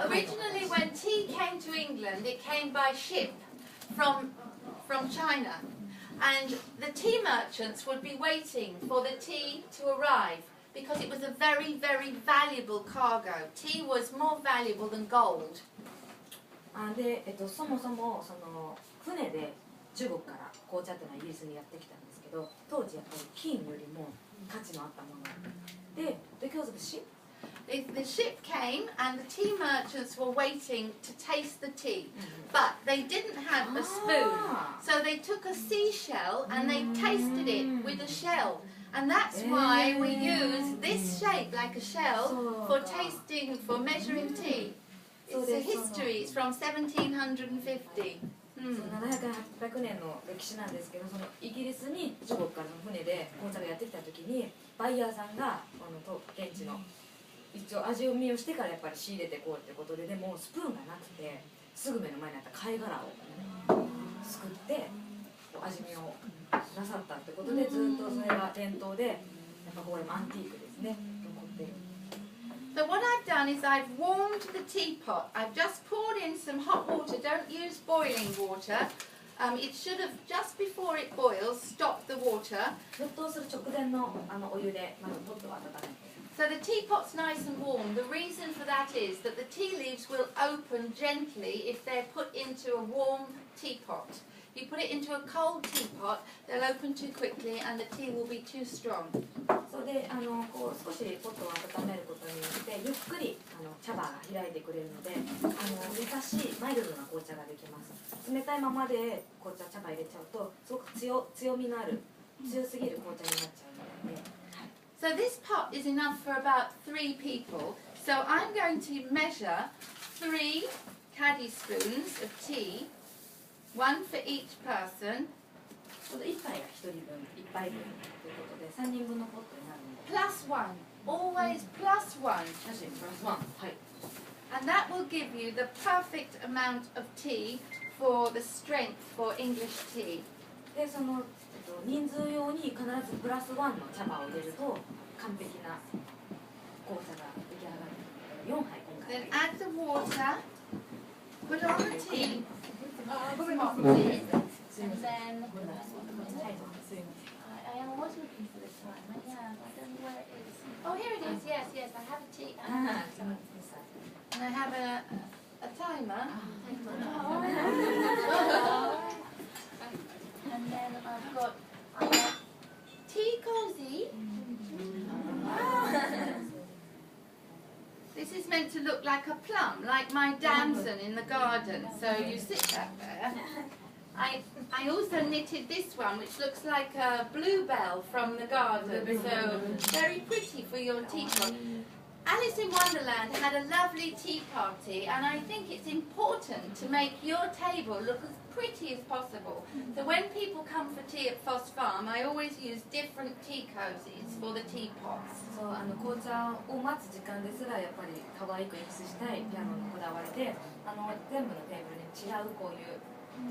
originally when tea came to England, it came by ship from China. And the tea merchants would be waiting for the tea to arrive because it was a very, very valuable cargo. Tea was more valuable than gold. で、そもそもその船で中国から紅茶っていうのはイギリスにやってきたんですけど、当時やっぱり金よりも価値のあったもので、because of the ship. The ship came and the tea merchants were waiting to taste the tea, but they didn't have a spoon, so they took a seashell and they tasted it with a shell, and that's why we use this shape like a shell for tasting, for measuring tea. It's a history. It's from 1750. 700年の歴史なんですけど、そのイギリスに中国からの船で紅茶がやってきた時にバイヤーさんが現地の一応味見をしてからやっぱり仕入れてこうってことで、でもスプーンがなくてすぐ目の前にあった貝殻をすくって味見をなさったってことで、ずっとそれが伝統で、やっぱこれもアンティークですね、残ってる。So what I've done is I've warmed the teapot. I've just poured in some hot water. Don't use boiling water. It should have, just before it boils, stopped the water. 沸騰する直前のお湯でまずポットを温めて。So the teapot's nice and warm. The reason for that is that the tea leaves will open gently if they're put into a warm teapot. You put it into a cold teapot, they'll open too quickly and the tea will be too strong. それでこう少しポットを温めることによってゆっくり茶葉が開いてくれるので優しいマイルドな紅茶ができます。冷たいままで紅茶茶葉入れちゃうとすごく強みのある強すぎる紅茶になっちゃうので。So this pot is enough for about 3 people. So I'm going to measure 3 caddy spoons of tea, 1 for each person. 1杯が1人分、1杯分ということで3人分のポットになるので。Plus 1. Always plus 1. 確かにプラス1。はい。And that will give you the perfect amount of tea for the strength for English tea. で、その人数用に必ずプラス1の茶葉を入れると完璧な紅茶が出来上がる。4杯今回。Then add the water, put on the tea, hot tea, and then I was looking for the timer. Yeah, I don't know where it is. Oh, here it is. Yes, yes, I have a tea and I have a timer. And then I've got tea cozy. This is meant to look like a plum, like my damson in the garden. So you sit that there. I also knitted this one, which looks like a bluebell from the garden. So very pretty for your teapot. Alice in Wonderland had a lovely tea party, and I think it's important to make your table look as pretty as possible. So when people come for tea at Foss Farm, I always use different tea cozies for the teapots. そう紅茶を待つ時間ですらやっぱり可愛く演出したいピアノのこだわりで、全部のテーブルに違うこういう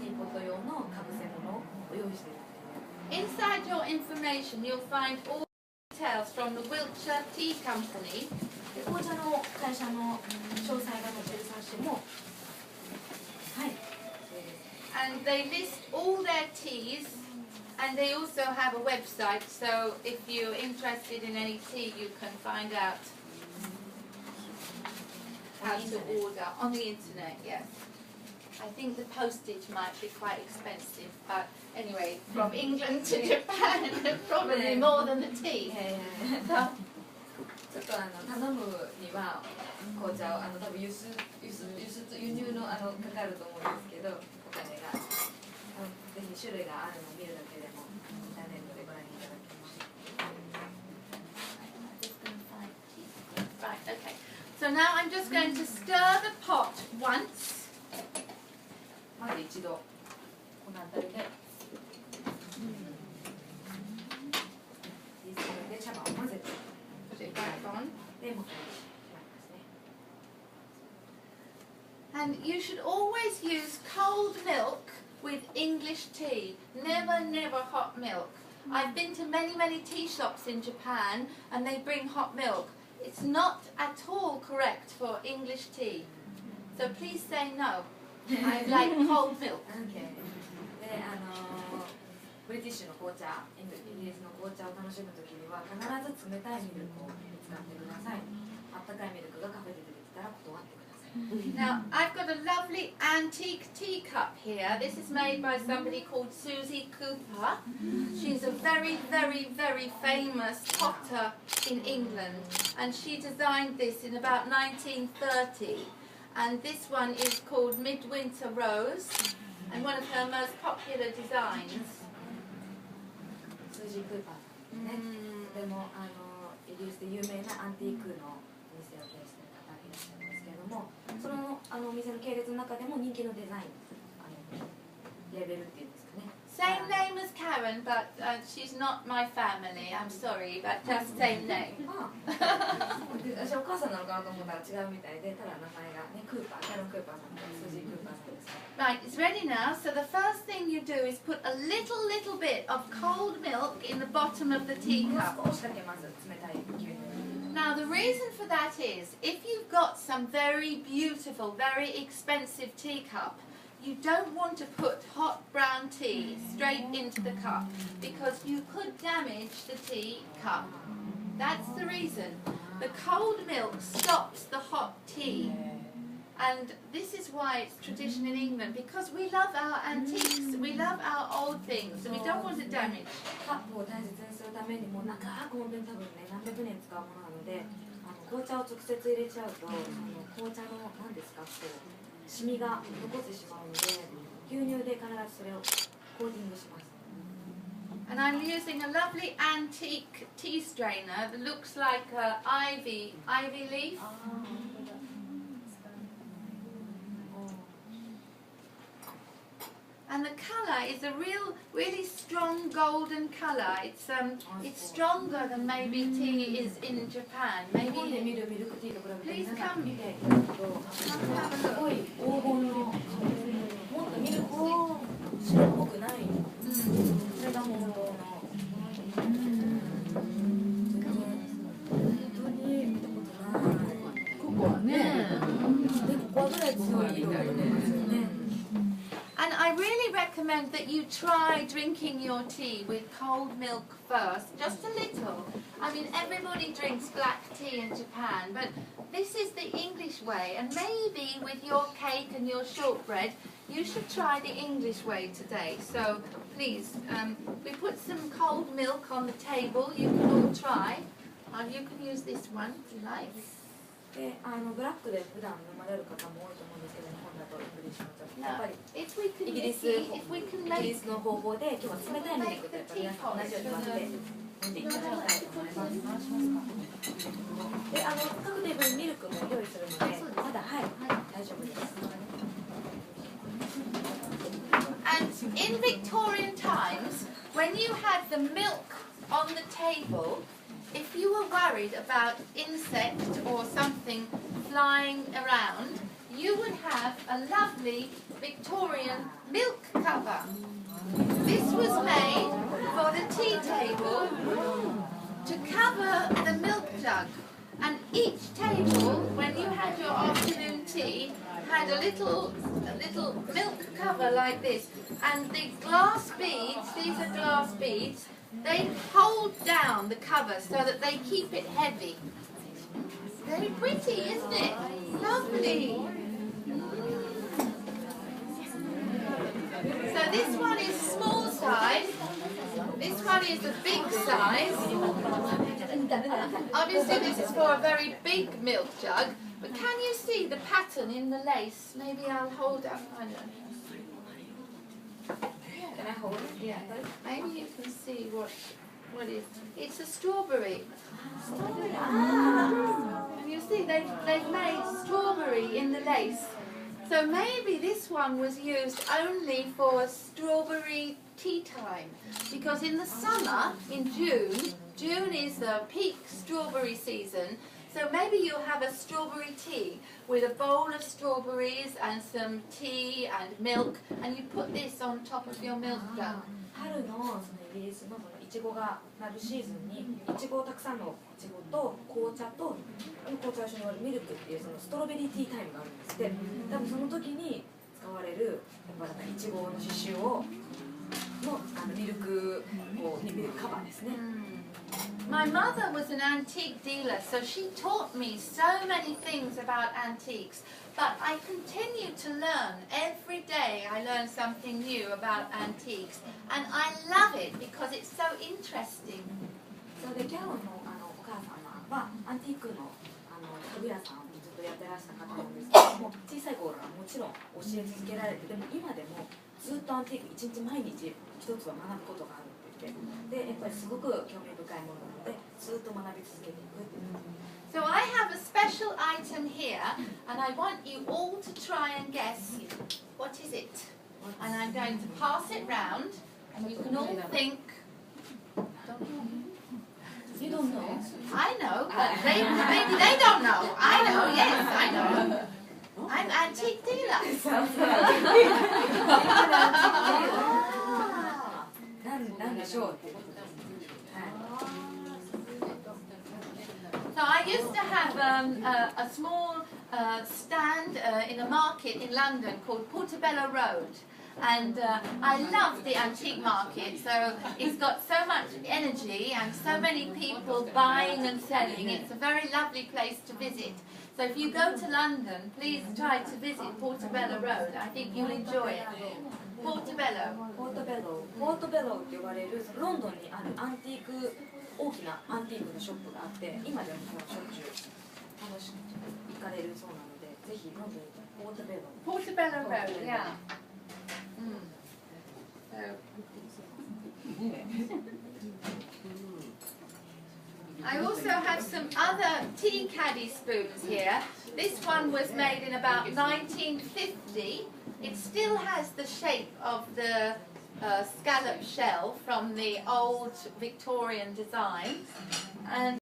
ティーポット用のかぶせ物を用意している。Inside your information, you'll find all details from the Wiltshire Tea Company. 紅茶の会社の詳細が載っている冊子も、はい。And they list all their teas, and they also have a website, so if you're interested in any tea, you can find out how to order on the internet, yes. I think the postage might be quite expensive, but anyway, from England to Japan, probably more than the tea. ちょっと頼むには紅茶を多分輸入のかかると思うんですけど、お金がぜひ種類があるのを見るだけでもインターネットでご覧いただけます。Right, okay. So now I'm just going to stir the pot once. まず一度この辺りでリズムで茶葉を混ぜて Put it back on. でもう一回しまいますね。And you should always use cold milk with English tea. Never, never hot milk. I've been to many, many tea shops in Japan and they bring hot milk. It's not at all correct for English tea. So please say no. I like cold milk. Okay. で、ブリティッシュの紅茶、イギリスの紅茶を楽しむときには必ず冷たいミルクを使ってください。あったかいミルクがカフェで出てきたら断ってください。Now, I've got a lovely antique teacup here. This is made by somebody called Susie Cooper. She's a very, very, very famous potter in England. And she designed this in about 1930. And this one is called Midwinter Rose. And one of her most popular designs. スージー・クーパーさんね。でもイギリスで有名なアンティークのお店を経営している方がいらっしゃるんですけれども、そのお店の系列の中でも人気のデザイン、レベルっていうんですかね。Same name as Karen, but she's not my family. I'm sorry, but just same name. 私お母さんなのかなと思ったら違うみたいで、ただ名前がね、クーパー、キャロンクーパーさんとスージー・クーパーさんです。Right, it's ready now. So the first thing you do is put a little bit of cold milk in the bottom of the teacup. 少しだけまず冷たい牛乳。Now the reason for that is, if you've got some very beautiful, very expensive teacup, you don't want to put hot brown tea straight into the cup because you could damage the teacup. That's the reason. The cold milk stops the hot tea. And this is why it's tradition in England, because we love our antiques, we love our old things, and we don't want to damage. カップを大切にするためにも長く本当に多分ね何百年使うものなので、紅茶を直接入れちゃうと紅茶の何ですかこうシミが残ってしまうので牛乳で必ずそれをコーティングします。And I'm using a lovely antique tea strainer that looks like a ivy leaf. And the colour is a really strong golden colour. It's stronger than maybe tea is in Japan. 日本で Maybe 見るミルクティーと比べて Please 皆さん come. 見ていただくと come have a す look. ごい黄金のもっとミルク白っぽくないそれが本当の本当に見たことないここはねでここぐらい強い色が出てますよね。And I really recommend that you try drinking your tea with cold milk first, just a little. I mean, everybody drinks black tea in Japan, but this is the English way. And maybe with your cake and your shortbread, you should try the English way today. So please, we put some cold milk on the table. You can all try. You can use this one if you like. でブラックで普段飲まれる方も多いと思うんですけど日本だとイングリッシュの茶やっぱり If we can イギリス if we can イギリ make スの方法で今日は冷たいミルクとやっぱり皆さん同じように混ぜて飲んでいただきたいと思います。で各テーブルにミルクも用意するのでまだはい大丈夫です。And in Victorian times, when you had the milk on the table, if you were worried about insect or something flying around, you would have a lovely Victorian milk cover. This was made for the tea table to cover the milk jug. And each table, when you had your afternoon tea, had a little milk cover like this. And the glass beads, these are glass beads, they hold down the cover so that they keep it heavy. Very pretty, isn't it? Lovely. So this one is small size. This one is a big size. Obviously this is for a very big milk jug. But can you see the pattern in the lace? Maybe I'll hold up. I don't know. Can I hold it? Yeah, maybe you can see what is. It's a strawberry. And you see they've made strawberry in the lace. So maybe this one was used only for strawberry tea time. Because in the summer, in June is the peak strawberry season. So maybe you'll have a strawberry tea with a bowl of strawberries and some tea and milk, and you put this on top of your milk jug. 春のそのイギリスのそのいちごがなるシーズンにいちごをたくさんのいちごと紅茶と紅茶を一緒に割るミルクっていうそのストロベリーティータイムがあるんですって。多分その時に使われるやっぱいちごの刺繍をのミルクこうミルクカバーですね。My mother was an antique dealer, so she taught me so many things about antiques. But I continue to learn. Every day I learn something new about antiques. And I love it because it's so interesting. それでキャロンのお母様はアンティークの家具屋さんをずっとやってらした方なんですけども、小さい頃からもちろん教え続けられて、でも今でもずっとアンティーク一日毎日一つは学ぶことがあるって言って、でやっぱりすごく興味深いものなのでずっと学び続けていくっていう。So I have a special item here, and I want you all to try and guess what is it. And I'm going to pass it round, and you can all think. You don't know? I know, but maybe they don't know. I know, yes, I know. I'm antique dealer. なんでしょう。So I used to have a small stand in a market in London called Portobello Road. And I love the antique market, so it's got so much energy and so many people buying and selling. It's a very lovely place to visit. So if you go to London, please try to visit Portobello Road. I think you'll enjoy it. Portobello. ポートベロって呼ばれるロンドンにあるアンティーク大きなアンティークのショップがあって今でもしょっちゅう楽しく行かれるそうなのでぜひロンドンにポートベロ Portobello Road, yeah. I also have some other tea caddy spoons here. This one was made in about 1950. It still has the shape of the scallop shell from the old Victorian design. And